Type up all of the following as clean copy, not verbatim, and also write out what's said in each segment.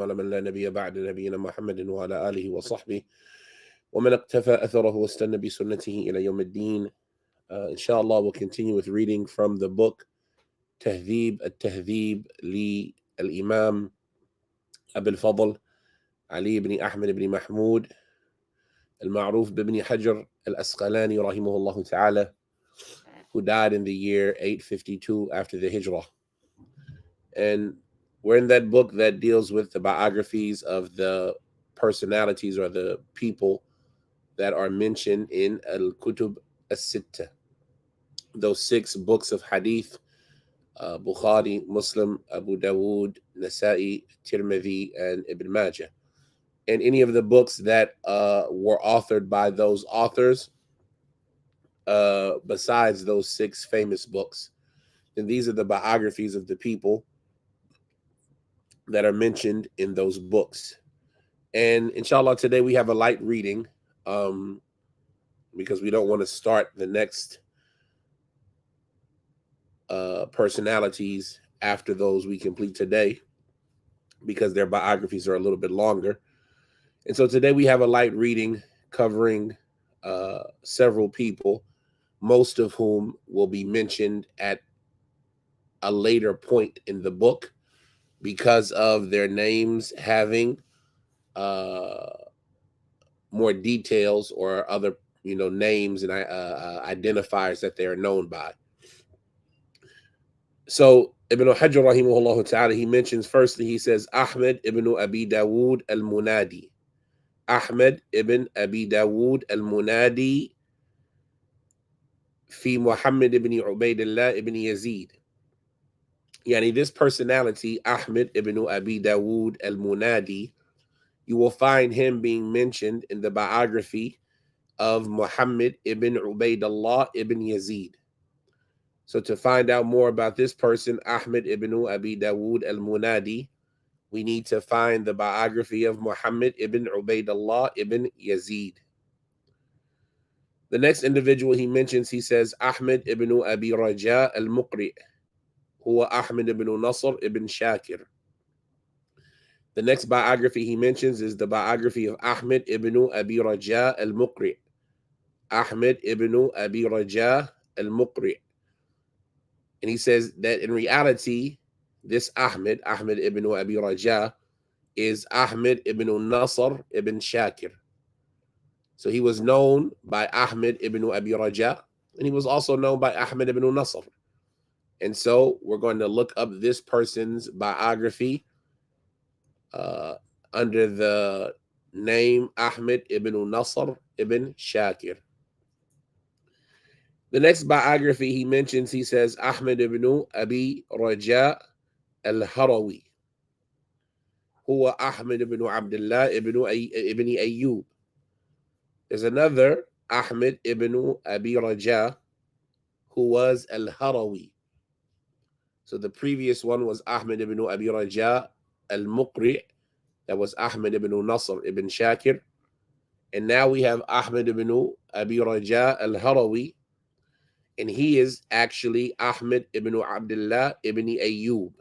والسلام على من لا نبي بعد نبينا محمد وعلى آله وصحبه ومن اقتفى أثره واستنى بسنته إلى يوم الدين. Inshallah, we'll continue with reading from the book Tahdheeb At-Tahdheeb al-Imam Abil Fadl Ali ibn Ahmad ibn Mahmud al-Ma'ruf ibn Hajar al-Asqalani rahimahullah ta'ala, who died in the year 852 after the Hijrah. And we're in that book that deals with the biographies of the personalities or the people that are mentioned in al-Kutub as-Sitta, those 6 books of hadith, Bukhari, Muslim, Abu Dawood, Nasaa'ee, Tirmidhi, and Ibn Majah. And any of the books that were authored by those authors besides those 6 famous books. And these are the biographies of the people that are mentioned in those books. And inshallah, today we have a light reading because we don't want to start the next personalities after those we complete today, because their biographies are a little bit longer. And so today we have a light reading covering several people, most of whom will be mentioned at a later point in the book because of their names having more details or other names and identifiers that they are known by. So Ibn Hajar rahimahullah ta'ala, he mentions firstly, he says Ahmad ibn Abee Dawood al-Munaadee. Ahmad ibn Abee Dawood al-Munaadee fi Muhammad ibn Ubaydillah ibn Yazid. Yani this personality, Ahmad ibn Abee Dawood al-Munaadee, you will find him being mentioned in the biography of Muhammad ibn Ubaydillah ibn Yazid. So to find out more about this person, Ahmad ibn Abee Dawood al-Munaadee, we need to find the biography of Muhammad ibn Ubaydillah ibn Yazid. The next individual he mentions, he says Ahmad ibn Abee Rajaa al-Muqri, who Ahmad ibn Nasr ibn Shakir. The next biography he mentions is the biography of Ahmad ibn Abee Rajaa al-Muqri. Ahmad ibn Abee Rajaa al-Muqri. And he says that in reality, this Ahmad ibn Abee Rajaa, is Ahmad ibn Nasr ibn Shakir. So he was known by Ahmad ibn Abee Rajaa, and he was also known by Ahmad ibn Nasr. And so we're going to look up this person's biography under the name Ahmad ibn Nasr ibn Shakir. The next biography he mentions, he says Ahmad ibn Abee Rajaa al-Harawi, who Ahmad ibn Abdullah ibn Ayyub. There's another Ahmad ibn Abee Rajaa who was al-Harawi. So the previous one was Ahmad ibn Abee Rajaa al-Muqri. That was Ahmad ibn Nasr ibn Shakir. And now we have Ahmad ibn Abee Rajaa al-Harawi. And he is actually Ahmad ibn Abdullah ibn Ayyub.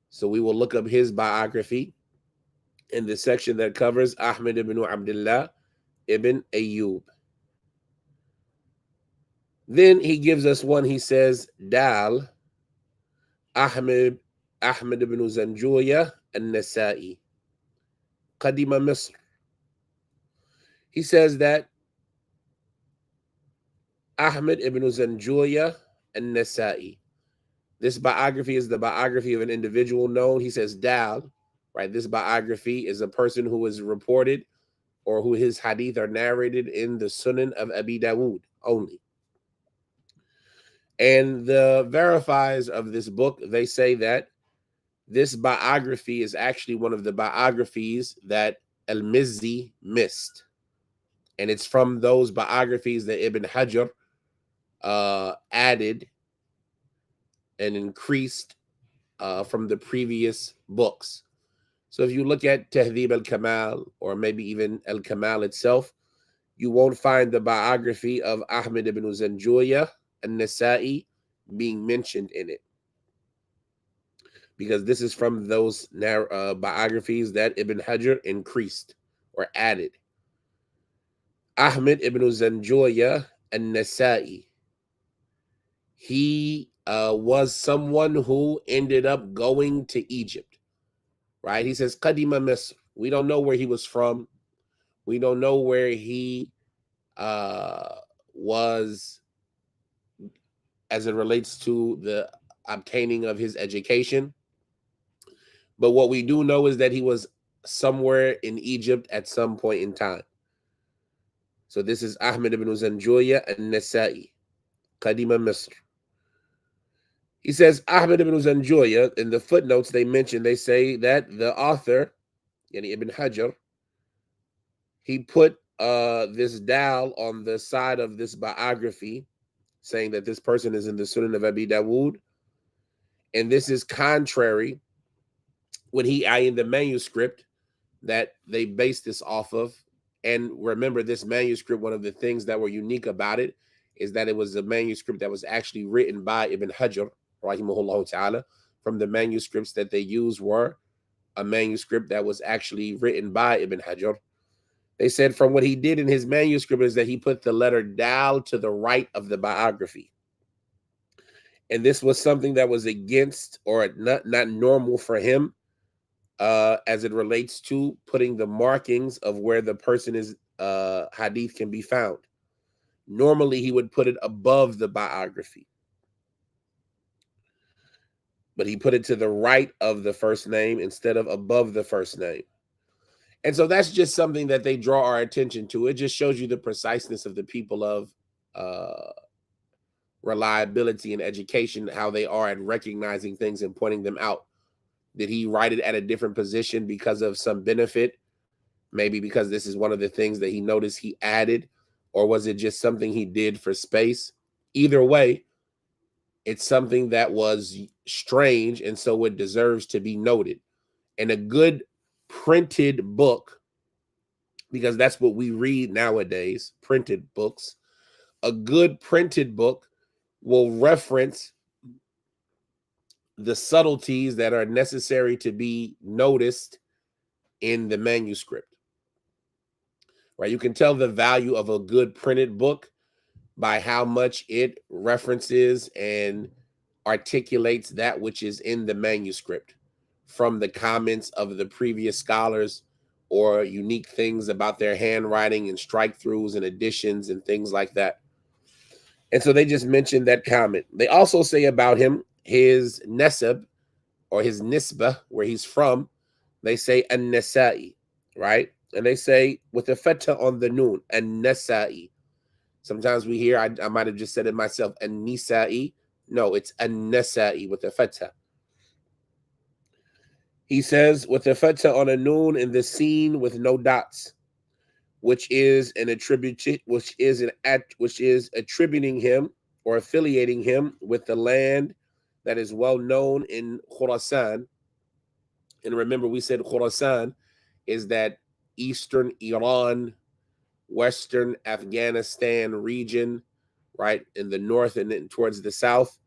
So we will look up his biography in the section that covers Ahmad ibn Abdullah ibn Ayyub. Then he gives us one, he says, Dal, Ahmad ibn Zanjooyah an-Nasaa'ee, Qadima Misr. He says that Ahmad ibn Zanjooyah an-Nasaa'ee. This biography is the biography of an individual known. He says Dal, right? This biography is a person who is reported or who his hadith are narrated in the Sunan of Abi Dawood only. And the verifiers of this book, they say that this biography is actually one of the biographies that al-Mizzi missed. And it's from those biographies that Ibn Hajar added and increased from the previous books. So if you look at Tahdheeb al-Kamal, or maybe even al-Kamal itself, you won't find the biography of Ahmad ibn Zanjooyah an-Nasaa'ee being mentioned in it. because this is from those biographies that Ibn Hajar increased or added. Ahmad ibn Zanjooyah an-Nasaa'ee. He was someone who ended up going to Egypt, right? He says, Qadima Misr. We don't know where he was from. We don't know where he was as it relates to the obtaining of his education. But what we do know is that he was somewhere in Egypt at some point in time. So this is Ahmad ibn Zanjooyah an-Nasaa'ee, Qadima Misr. He says, Ahmad ibn Zanjooyah, in the footnotes they say that the author, yani Ibn Hajar, he put this dal on the side of this biography, saying that this person is in the Sunan of Abi Dawood. And this is contrary when in the manuscript that they based this off of. And remember, this manuscript, one of the things that were unique about it is that it was a manuscript that was actually written by Ibn Hajar, rahimahullah ta'ala. From the manuscripts that they used were a manuscript that was actually written by Ibn Hajar. They said from what he did in his manuscript is that he put the letter dal to the right of the biography. And this was something that was against or not normal for him as it relates to putting the markings of where the person is hadith can be found. Normally, he would put it above the biography. But he put it to the right of the first name instead of above the first name. And so that's just something that they draw our attention to. It just shows you the preciseness of the people of reliability and education, how they are at recognizing things and pointing them out. Did he write it at a different position because of some benefit? Maybe because this is one of the things that he noticed he added, or was it just something he did for space? Either way, it's something that was strange, and so it deserves to be noted. And a good printed book, because that's what we read nowadays, printed books, a good printed book will reference the subtleties that are necessary to be noticed in the manuscript. Right? You can tell the value of a good printed book by how much it references and articulates that which is in the manuscript from the comments of the previous scholars or unique things about their handwriting and strike-throughs and additions and things like that. And so they just mentioned that comment. They also say about him, his nasab or his nisbah, where he's from, they say an-Nasaa'ee, right? And they say with a fatha on the noon, an-Nasaa'ee. Sometimes we hear, I might have just said it myself, an-Nisa'i. No, it's an-Nasaa'ee with a fatha. He says with a fatha on a noon in the scene with no dots, which is attributing him or affiliating him with the land that is well known in Khurasan. And remember, we said Khurasan is that eastern Iran, western Afghanistan region, right, in the north and then towards the south.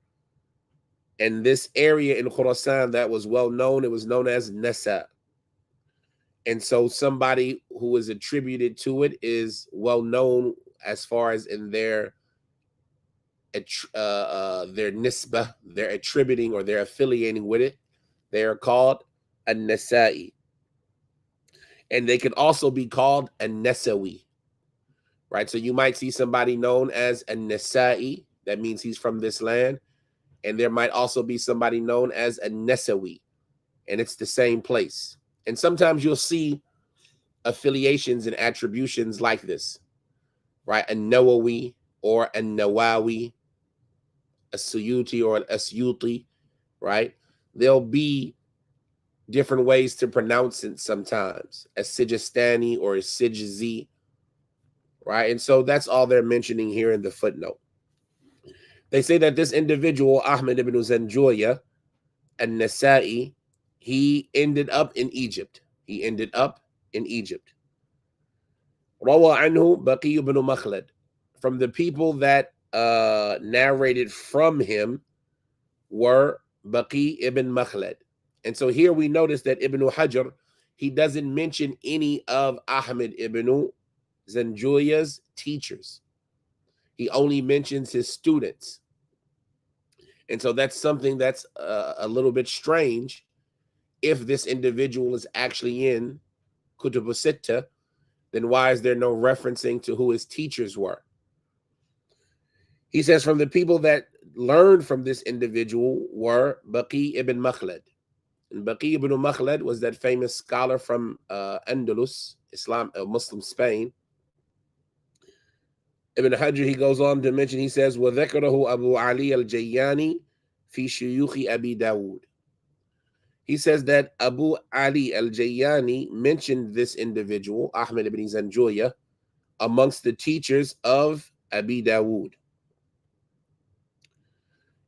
And this area in Khurasan that was well known, it was known as Nasa. And so somebody who is attributed to it is well known as far as in their nisbah, they're attributing or they're affiliating with it. They are called an-Nasaa'ee. And they can also be called an-Nasawi, right? So you might see somebody known as an-Nasaa'ee. That means he's from this land. And there might also be somebody known as an-Nasawi. And it's the same place. And sometimes you'll see affiliations and attributions like this, right? An-Nawawi or an-Nawawi, a Suyuti or an Asyuti, right? There'll be different ways to pronounce it sometimes, a Sijistani or a Sijzi, right? And so that's all they're mentioning here in the footnote. They say that this individual, Ahmad ibn Zanjooyah an-Nasaa'ee, he ended up in Egypt. He ended up in Egypt. Rawa anhu Baqi ibn Makhlad. From the people that narrated from him were Baqi ibn Makhlad. And so here we notice that Ibn Hajar, he doesn't mention any of Ahmad ibn Zanjooyah's teachers. He only mentions his students. And so that's something that's a little bit strange. If this individual is actually in Kutub al-Sitta, then why is there no referencing to who his teachers were? He says from the people that learned from this individual were Baqi ibn Makhlad. And Baqi ibn Makhlad was that famous scholar from Andalus, Muslim Spain. Ibn Hajar, he goes on to mention, he says, وَذَكَرَهُ Abu Ali al-Jayyani fi shuyukhi Abi Dawood. He says that Abu Ali al-Jayyani mentioned this individual, Ahmad ibn Zanjooyah, amongst the teachers of Abi Dawood.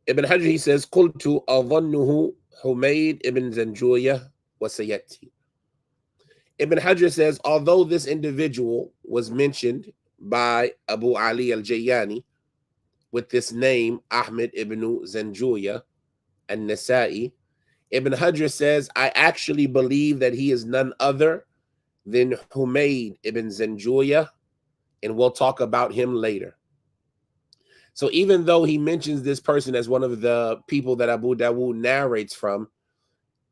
Ibn Hajar, he says, قُلْتُ أَظَنُّهُ Humayd ibn Zanjooyah wa Sayyati. Ibn Hajar says, although this individual was mentioned by Abu Ali al-Jayyani with this name, Ahmad ibn Zanjooyah an-Nasaa'ee, Ibn Hajar says, I actually believe that he is none other than Humayd ibn Zanjooyah, and we'll talk about him later. So even though he mentions this person as one of the people that Abu Dawood narrates from,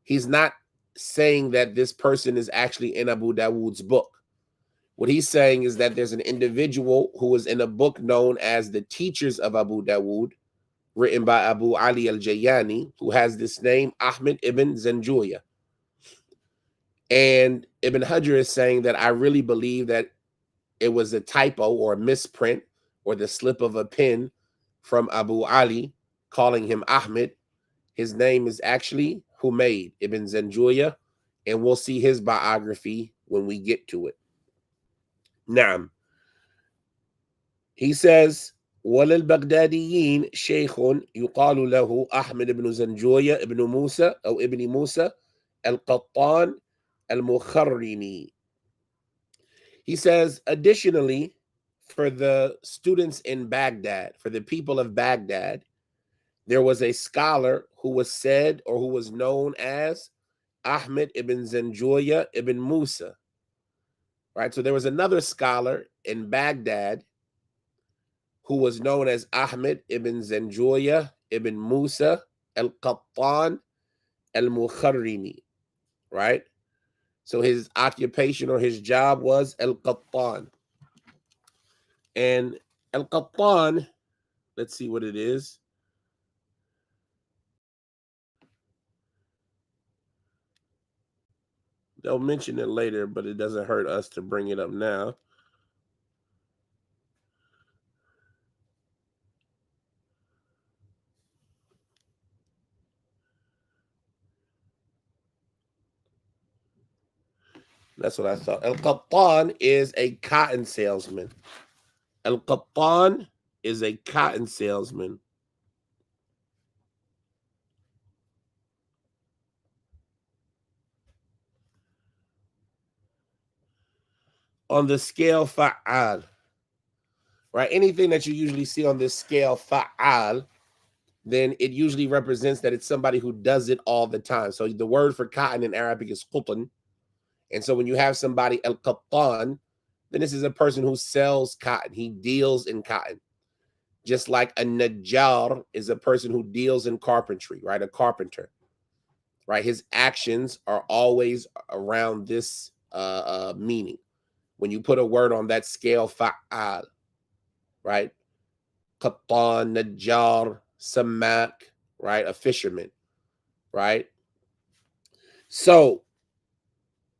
he's not saying that this person is actually in Abu Dawood's book. What he's saying is that there's an individual who was in a book known as The Teachers of Abu Dawood, written by Abu Ali al-Jayyani, who has this name, Ahmad ibn Zanjooyah. And Ibn Hajar is saying that I really believe that it was a typo or a misprint or the slip of a pen from Abu Ali calling him Ahmed. His name is actually Humayd ibn Zanjooyah, and we'll see his biography when we get to it. Naam. He says, وَلِلْبَغْدَادِيِّينَ شَيْخٌ يُقَالُ لَهُ أحمد ibn Zanjooyah ibn Musa أو ibn Musa al-Qattan al-Muqri. He says, additionally, for the students in Baghdad, for the people of Baghdad, there was a scholar who was said or who was known as Ahmad ibn Zanjooyah ibn Musa. Right? So there was another scholar in Baghdad who was known as Ahmad ibn Zanjooyah ibn Musa al-Qattan al-Muqri. Right? So his occupation or his job was al-Qattan. And al-Qattan, let's see what it is. They'll mention it later, but it doesn't hurt us to bring it up now. That's what I thought. Al-Qattan is a cotton salesman. Al-Qattan is a cotton salesman. On the scale fa'al, right? Anything that you usually see on this scale fa'al, then it usually represents that it's somebody who does it all the time. So the word for cotton in Arabic is qutn. And so when you have somebody al-Qattan, then this is a person who sells cotton. He deals in cotton. Just like a najjar is a person who deals in carpentry, right? A carpenter, right? His actions are always around this meaning. When you put a word on that scale, fa'al, right? Qattan, najjar, samak, right? A fisherman, right? So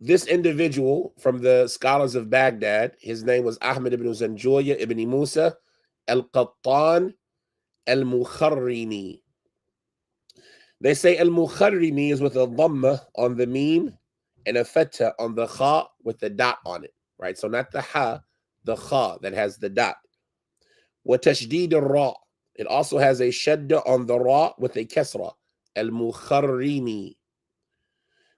this individual from the scholars of Baghdad, his name was Ahmad ibn Zanjooyah ibn Musa al-Qattan al-Muqri. They say al-Muqri is with a dhamma on the meme and a fatha on the kha with the dot on it, right? So not the ha, the kha that has the dot. Wa tashdid al-ra. It also has a shadda on the ra with a kasra, al-Muqri,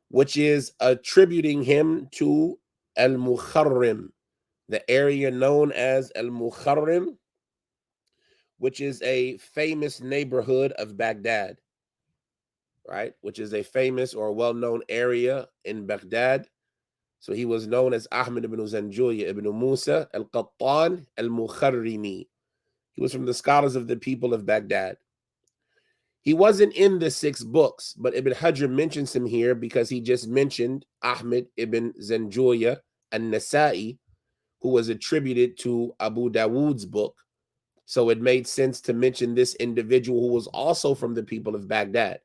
which is attributing him to al-Muqarrim, the area known as al-Muqarrim, which is a famous neighborhood of Baghdad. right, which is a famous or well-known area in Baghdad. So he was known as Ahmad ibn Zanjooyah ibn Musa al-Qattan al-Muqri. He was from the scholars of the people of Baghdad. He wasn't in the 6 books, but Ibn Hajar mentions him here because he just mentioned Ahmad ibn Zanjooyah an-Nasaa'ee, who was attributed to Abu Dawood's book. So it made sense to mention this individual who was also from the people of Baghdad,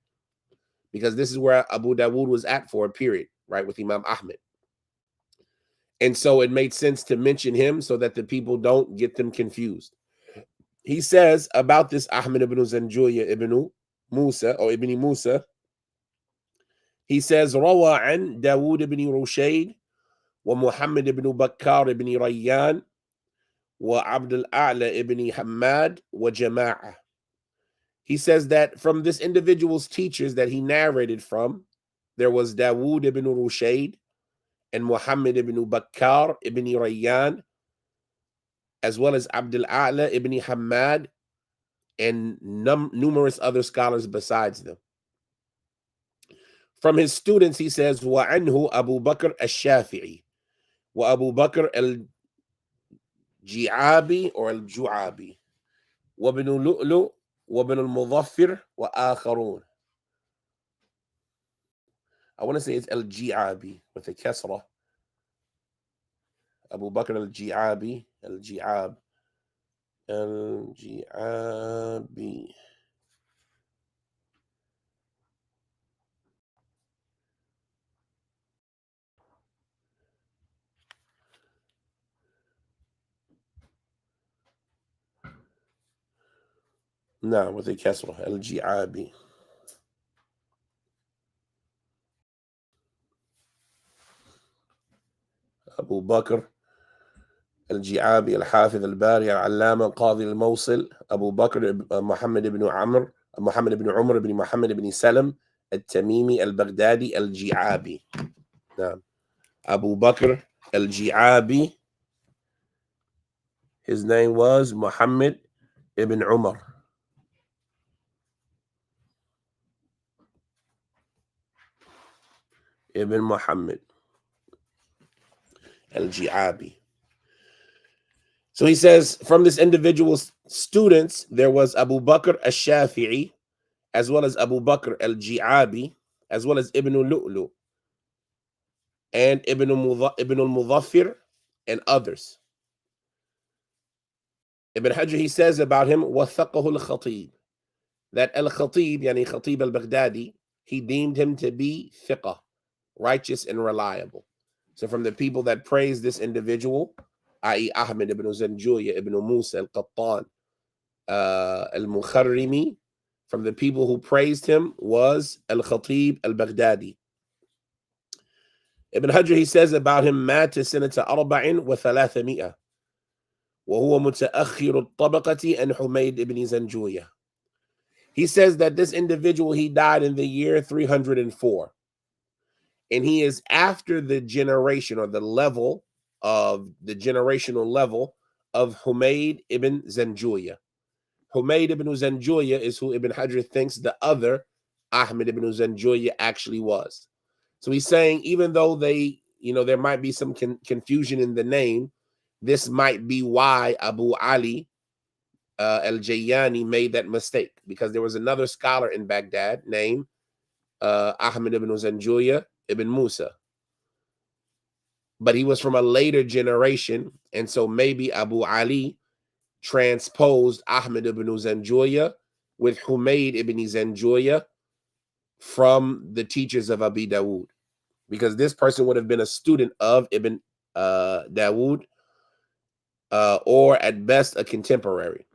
because this is where Abu Dawood was at for a period, right, with Imam Ahmad. And so it made sense to mention him so that the people don't get them confused. He says about this Ahmad ibn Zanjooyah ibn Musa or ibn Musa, he says, روى عن داود ibn Rushayd ومحمد ibn بكار ibn Rayyan وعبد الأعلى ibn Hammad وجماعة. He says that from this individual's teachers that he narrated from, there was Dawood ibn Rushayd and Muhammad ibn Bakkar ibn Rayyan, as well as Abdul A'la ibn Hammad, and numerous other scholars besides them. From his students, he says, وَعَنْهُ Abu Bakr al-Shafi'i, wa Abu Bakr al-Ji'abi or al-Ju'abi, wa ibn Lu'lu, wa ibn al-Mudaffir, wa akharun. I want to say it's al-Ji'abi with a kasra. Abu Bakr al-Ji'abi, al-Ji'ab, al-Ji'abi. No, with a kasra, al-Ji'abi. Abu Bakr الجعابي الحافظ الباري العلامة القاضي الموصل أبو بكر محمد بن عمر محمد بن عمر بن محمد بن سلم التميمي البغدادي الجعابي. نعم. Abu Bakr al-Ji'abi, his name was Muhammad ibn Umar. Ibn Muhammad al-Ji'abi. So he says, from this individual's students, there was Abu Bakr al-Shafi'i, as well as Abu Bakr al-Ji'abi, as well as Ibn Lu'lu, and Ibn al-Mudaffir, and others. Ibn Hajar, he says about him, وَثَقَهُ الْخَطِيبِ, that al-Khatib, yani Khatib al-Baghdadi, he deemed him to be thiqah, righteous and reliable. So from the people that praised this individual, i.e. Ahmad ibn Zanjooyah ibn Musa al-Qattan al-Muqri, from the people who praised him was al-Khatib al-Baghdadi. Ibn Hajar, he says about him, مات سنة 4 و300 وهو متأخر الطبقة عن حميد ibn Zanjooyah. He says that this individual, he died in the year 304. And he is after the generation or the level of the generational level of Humayd ibn Zanjooyah. Humayd ibn Zanjooyah is who Ibn Hajar thinks the other Ahmad ibn Zanjooyah actually was. So he's saying, even though there might be some confusion in the name, this might be why Abu Ali al-Jayani made that mistake, because there was another scholar in Baghdad named Ahmad ibn Zanjooyah ibn Musa, but he was from a later generation, and so maybe Abu Ali transposed Ahmad ibn Zanjooyah with Humayd ibn Zanjooyah from the teachers of Abi Dawood, because this person would have been a student of Ibn Dawood, or at best a contemporary.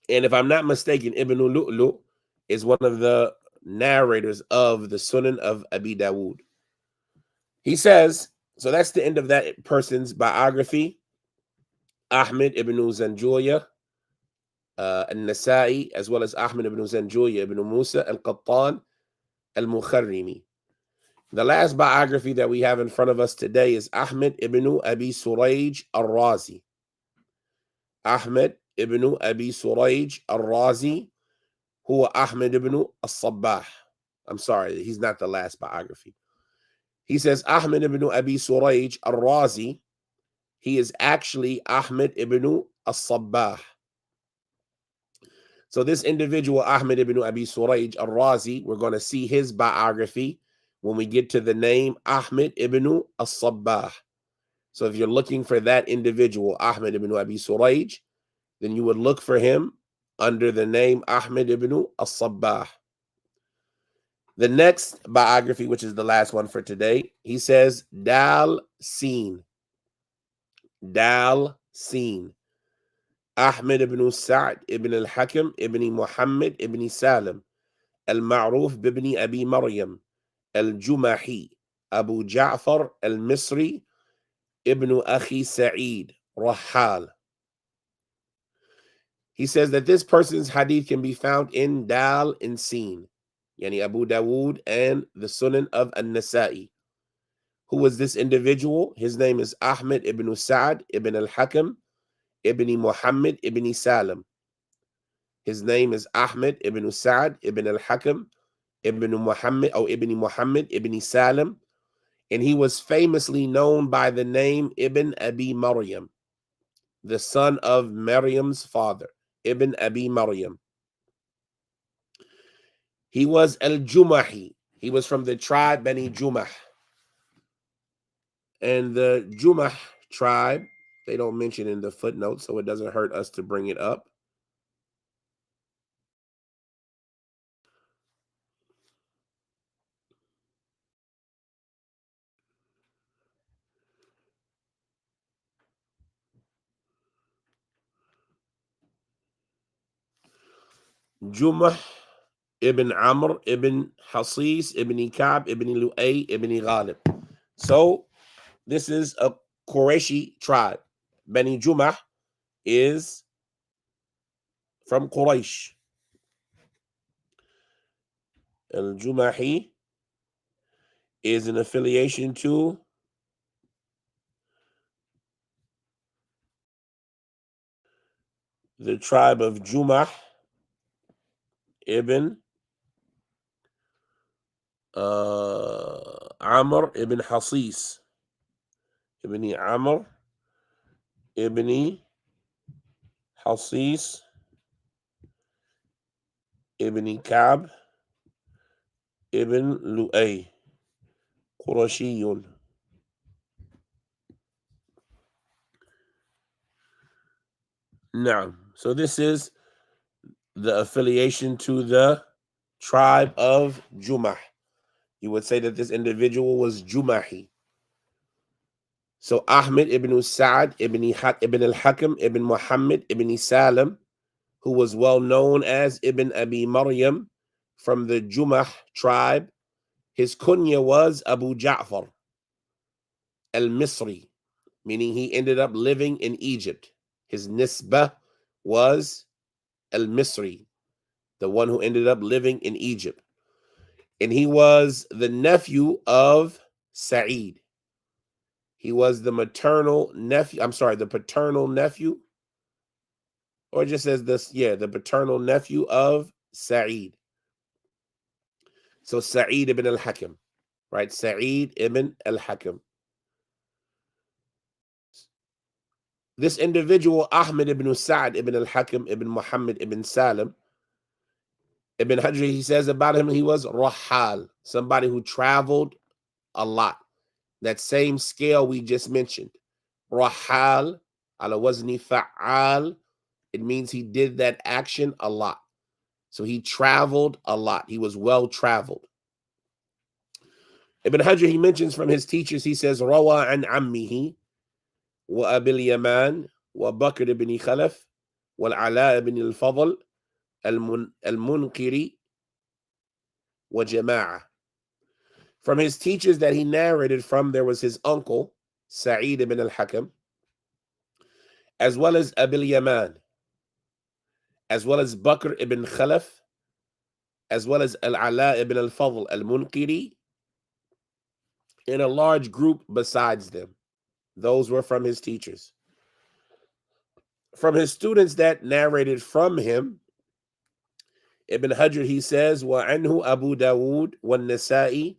And if I'm not mistaken, Ibn Lu'lu is one of the narrators of the Sunan of Abi Dawood. He says, so that's the end of that person's biography. Ahmad ibn Zanjooyah an-Nasaa'ee, as well as Ahmad ibn Zanjooyah ibn Musa al-Qattan al-Muqri. The last biography that we have in front of us today is Ahmad ibn Abee Suraij ar-Raazee. Ahmad ibn Abee Suraij ar-Raazee, who Ahmad ibn As-Sabbah. I'm sorry, he's not the last biography. He says Ahmad ibn Abee Suraij ar-Raazee. He is actually Ahmad ibn As-Sabbah. So this individual, Ahmad ibn Abee Suraij ar-Raazee, we're going to see his biography when we get to the name Ahmad ibn As-Sabbah. So if you're looking for that individual, Ahmad ibn Abee Suraij, then you would look for him under the name Ahmad ibn As-Sabbah. The next biography, which is the last one for today, he says Dal Seen. Dal Seen. Ahmad ibn S'ad ibn al-Hakam ibn Muhammad ibn Salim al-Ma'ruf ibn Abi Maryam al-Jumahi Abu Ja'far al-Misri ibn Akhi Sa'id Rahal. He says that this person's hadith can be found in Dal and Seen, yani Abu Dawood and the Sunan of an-Nasaa'ee. Who was this individual? His name is Ahmad ibn S'ad ibn al-Hakam ibn Muhammad ibn Salim. His name is Ahmad ibn S'ad ibn al-Hakam ibn Muhammad ibn Salim, and he was famously known by the name Ibn Abi Maryam, the son of Maryam's father, Ibn Abi Maryam. He was al-Jumahi. He was from the tribe Bani Jumah. And the Jumah tribe, they don't mention in the footnote, so it doesn't hurt us to bring it up. Jumah ibn Amr ibn Hasis ibn Ka'b ibn Lu'ay ibn Ghalib. So this is a Qurayshi tribe. Bani Jumah is from Quraysh. Al-Jumahi is an affiliation to the tribe of Jumah ibn Amr ibn Hasis ibn Amr ibn Hasis ibn Ka'b ibn Lu'ay, Qurashiyun. Now, so this is the affiliation to the tribe of Jumah. You would say that this individual was Jumahi. So Ahmad ibn S'ad ibn al-Hakam ibn Muhammad ibn Salim, who was well known as Ibn Abi Maryam from the Jumah tribe, his kunya was Abu Ja'far al-Misri, meaning he ended up living in Egypt. His nisbah was al-Misri, the one who ended up living in Egypt. And he was the nephew of Sa'id. He was the paternal nephew, or it just says this, the paternal nephew of Sa'id. So Sa'id ibn al-Hakam, right? Sa'id ibn al-Hakam. This individual, Ahmad ibn S'ad ibn al-Hakam ibn Muhammad ibn Salim, Ibn Hajr, he says about him, he was Rahal, somebody who traveled a lot. That same scale we just mentioned. Rahal, ala wazni fa'al, it means he did that action a lot. So he traveled a lot. He was well traveled. Ibn Hajr, he mentions from his teachers, he says, Rawa an ammihi, wa abil yaman, wa Bakr ibn Khalaf, wa al-Ala ibn al-Fadl, al-Muqri, wa Jama'ah. From his teachers that he narrated from, there was his uncle, Sa'id ibn al-Hakam, as well as Abil Yaman, as well as Bakr ibn Khalaf, as well as al-Ala ibn al-Fadl al-Muqri, and a large group besides them. Those were from his teachers. From his students that narrated from him, Ibn Hajar, he says, وعنه أبو داود والنسائي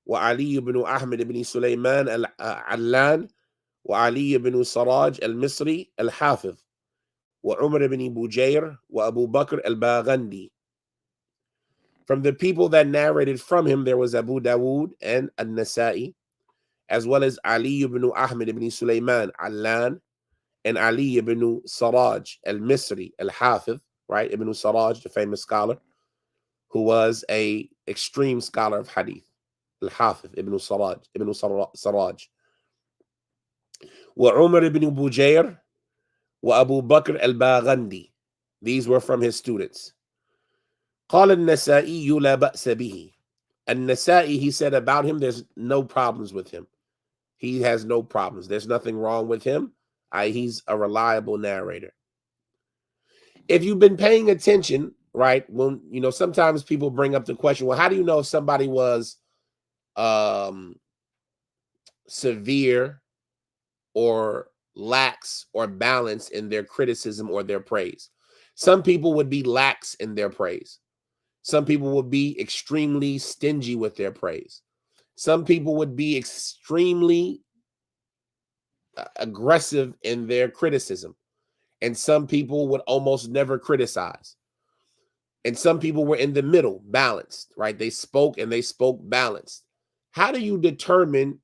وعلي بن أحمد بن سليمان العلان وعلي بن سراج المصري الحافظ وعمر بن بجير وأبو بكر الباغندي. From the people that narrated from him, there was Abu Dawood and an-Nasaa'ee, as well as Ali ibn Ahmad ibn Sulaiman Allan and Ali ibn Siraj al-Misri al-Hafiz, right? Ibn Siraj, the famous scholar, who was a extreme scholar of hadith. Al-Hafiz ibn Siraj. Wa Umar ibn Bujayr wa Abu Bakr al-Baghandi. These were from his students. قال النسائي لا بأس به. An-Nasaa'ee, he said about him, there's no problems with him. He has no problems. There's nothing wrong with him. He's a reliable narrator. If you've been paying attention, right, when, you know, sometimes people bring up the question, well, how do you know if somebody was severe or lax or balanced in their criticism or their praise? Some people would be lax in their praise. Some people would be extremely stingy with their praise. Some people would be extremely aggressive in their criticism. And some people would almost never criticize. And some people were in the middle, balanced, right? They spoke and they spoke balanced. How do you determine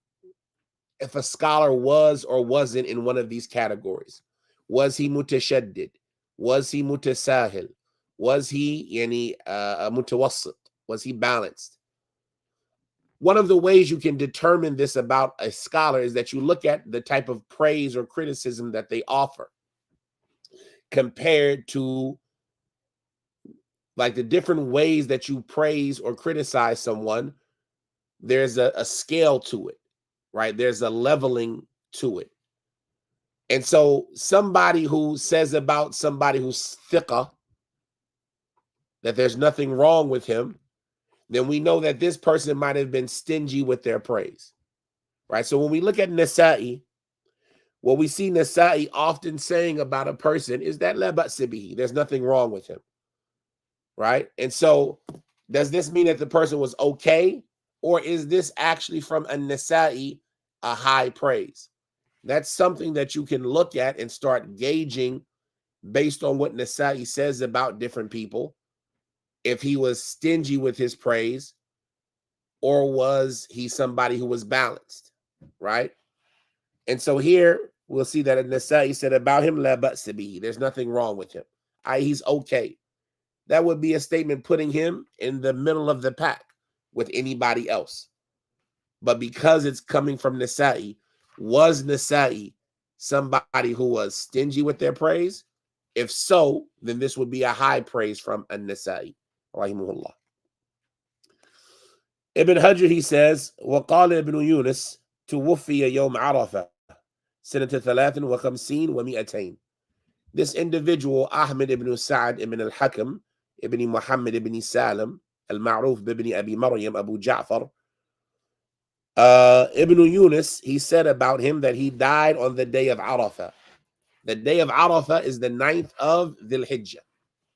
if a scholar was or wasn't in one of these categories? Was he mutashaddid? Was he mutasahil? Was he mutawassit? Was he balanced? One of the ways you can determine this about a scholar is that you look at the type of praise or criticism that they offer compared to like the different ways that you praise or criticize someone. There's a scale to it, right? There's a leveling to it. And so somebody who says about somebody who's thiqah that there's nothing wrong with him, then we know that this person might have been stingy with their praise, right? So when we look at Nasa'i, what we see Nasa'i often saying about a person is that la ba'sa bihi, there's nothing wrong with him, right? And so does this mean that the person was okay? Or is this actually from an-Nasa'i a high praise? That's something that you can look at and start gauging based on what Nasa'i says about different people. If he was stingy with his praise, or was he somebody who was balanced, right? And so here we'll see that Nasa'i said about him, la ba'sa bihi, there's nothing wrong with him. He's okay. That would be a statement putting him in the middle of the pack with anybody else. But because it's coming from Nasa'i, was Nasa'i somebody who was stingy with their praise? If so, then this would be a high praise from an-Nasa'i, rahimahullah. Ibn Hajar, he says, وقال ابن يونس توفي يوم عرفة سنة 53 و200. This individual, Ahmad ibn S'ad ibn al-Hakam ibn Muhammad ibn Salim al-Ma'ruf ibn Abi Maryam Abu Ja'far, Ibn Yunus, he said about him that he died on the day of Arafah. The day of Arafah is the 9th of Dhul Hijjah.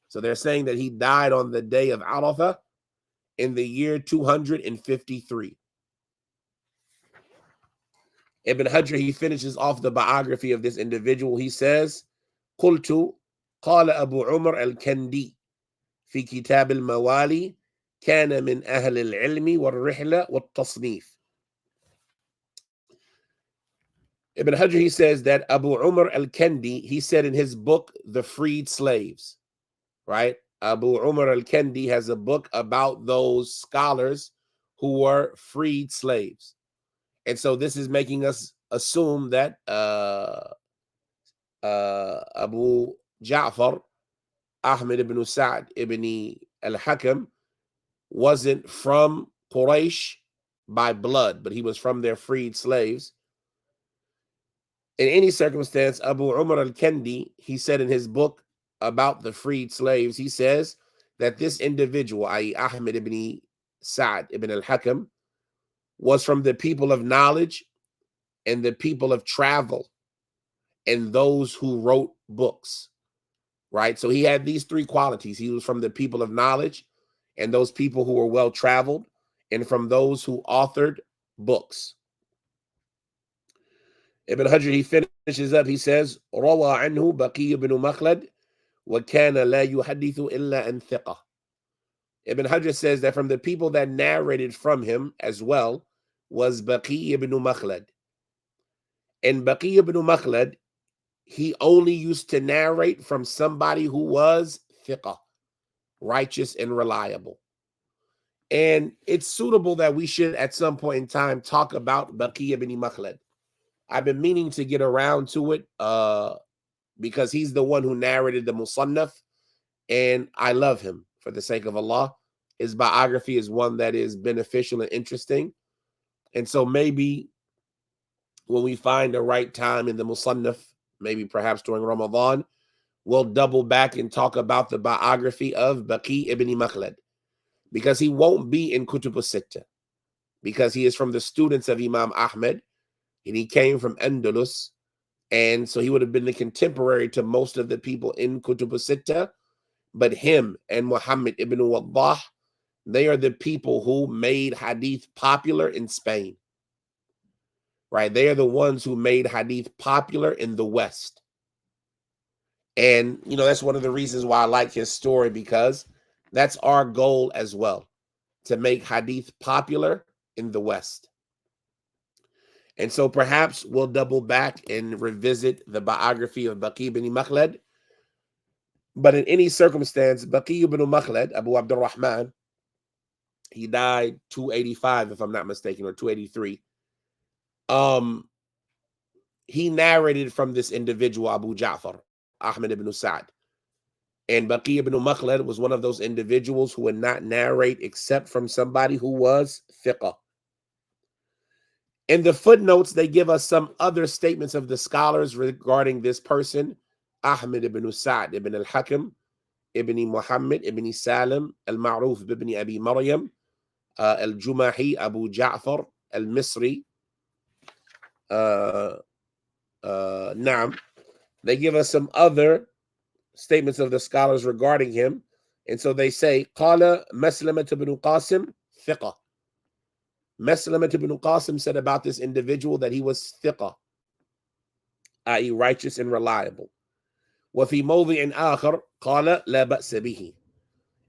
So they're saying that he died on the day of Arafah in the year 253. Ibn Hajar, he finishes off the biography of this individual. He says, قلت قال أبو عمر الكندي في كتاب الموالي كان من أهل العلم والرحلة والتصنيف. Ibn Hajar, he says that Abu Umar al-Kendi, he said in his book, The Freed Slaves, right? Abu Umar al-Kendi has a book about those scholars who were freed slaves. And so this is making us assume that Abu Ja'far, Ahmad ibn S'ad ibn al-Hakam, wasn't from Quraysh by blood, but he was from their freed slaves. In any circumstance, Abu Umar al-Kendi, he said in his book about the freed slaves, he says that this individual, i.e. Ahmad ibn S'ad ibn al-Hakam, was from the people of knowledge and the people of travel and those who wrote books. right? So he had these three qualities. He was from the people of knowledge and those people who were well-traveled, and from those who authored books. Ibn Hajar, he finishes up, he says, روى عنه بقي بن مخلد وكان لا يحدث إلا عن ثقة. Ibn Hajar says that from the people that narrated from him as well was Baqi ibn Makhlad. And Baqi ibn Makhlad, he only used to narrate from somebody who was thiqah, righteous and reliable. And it's suitable that we should at some point in time talk about Baqi ibn Makhlad. I've been meaning to get around to it because he's the one who narrated the Musannaf, and I love him for the sake of Allah. His biography is one that is beneficial and interesting. And so maybe when we find the right time in the Musannaf, maybe perhaps during Ramadan, we'll double back and talk about the biography of Baqi ibn Makhlad, because he won't be in Kutub al-Sittah, because he is from the students of Imam Ahmad, and he came from Andalus, and so he would have been the contemporary to most of the people in Kutub al-Sittah. But him and Muhammad ibn Waddah, they are the people who made hadith popular in Spain, right? They are the ones who made hadith popular in the West. And, you know, that's one of the reasons why I like his story, because that's our goal as well, to make hadith popular in the West. And so perhaps we'll double back and revisit the biography of Baqi ibn Makhlad. But in any circumstance, Baqi ibn Makhlad, Abu Abdurrahman, he died 285, if I'm not mistaken, or 283. He narrated from this individual, Abu Ja'far, Ahmad ibn S'ad. And Baqi ibn Makhlad was one of those individuals who would not narrate except from somebody who was thiqah. In the footnotes, they give us some other statements of the scholars regarding this person, Ahmad ibn S'ad ibn al-Hakim, ibn Muhammad ibn Salim, al-Ma'ruf ibn Abi Maryam, al-Jumahi Abu Ja'far, al-Misri. Naam. They give us some other statements of the scholars regarding him. And so they say, Qala Maslamat ibn Qasim, thiqah. Maslamat ibn Qasim said about this individual that he was thiqah, i.e. righteous and reliable. وفي موضع آخر قال لا بأس به.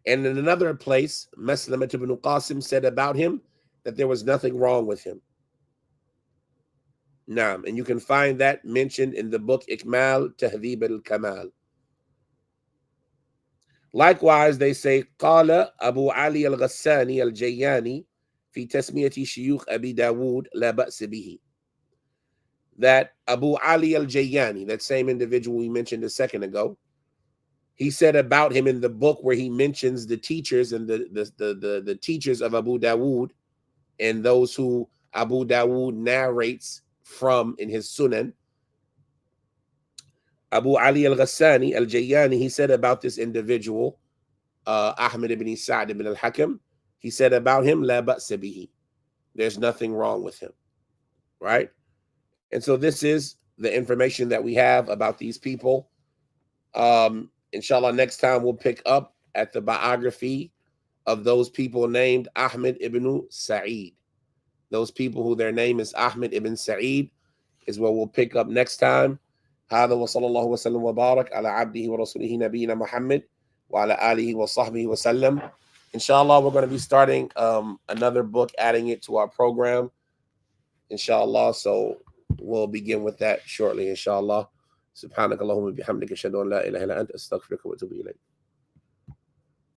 And in another place, Maslamat ibn Qasim said about him that there was nothing wrong with him. Naam, and you can find that mentioned in the book Ikmal Tahdheeb al-Kamal. Likewise, they say, قال أبو علي الغساني الجياني في تسمية شيوخ أبي داود لا بأس به. That Abu Ali al-Jayani, that same individual we mentioned a second ago, he said about him in the book where he mentions the teachers and the teachers of Abu Dawood and those who Abu Dawood narrates from in his Sunan. Abu Ali al-Ghassani al-Jayani, he said about this individual, Ahmad ibn S'ad ibn al-Hakim, he said about him, La ba'sa bihi. There's nothing wrong with him, right? And so this is the information that we have about these people. Inshallah, next time we'll pick up at the biography of those people named Ahmad ibn Sa'id. Those people who their name is Ahmad ibn Sa'id is what we'll pick up next time. هذا وصلى الله وسلم وبارك على عبده ورسوله نبينا محمد وعلى آله وصحبه وسلم. Inshallah, we're going to be starting another book, adding it to our program, inshallah. So we'll begin with that shortly, inshallah. سبحانك اللهم وبحمدك أشهد أن لا إله إلا أنت أستغفرك وأتوب إليك.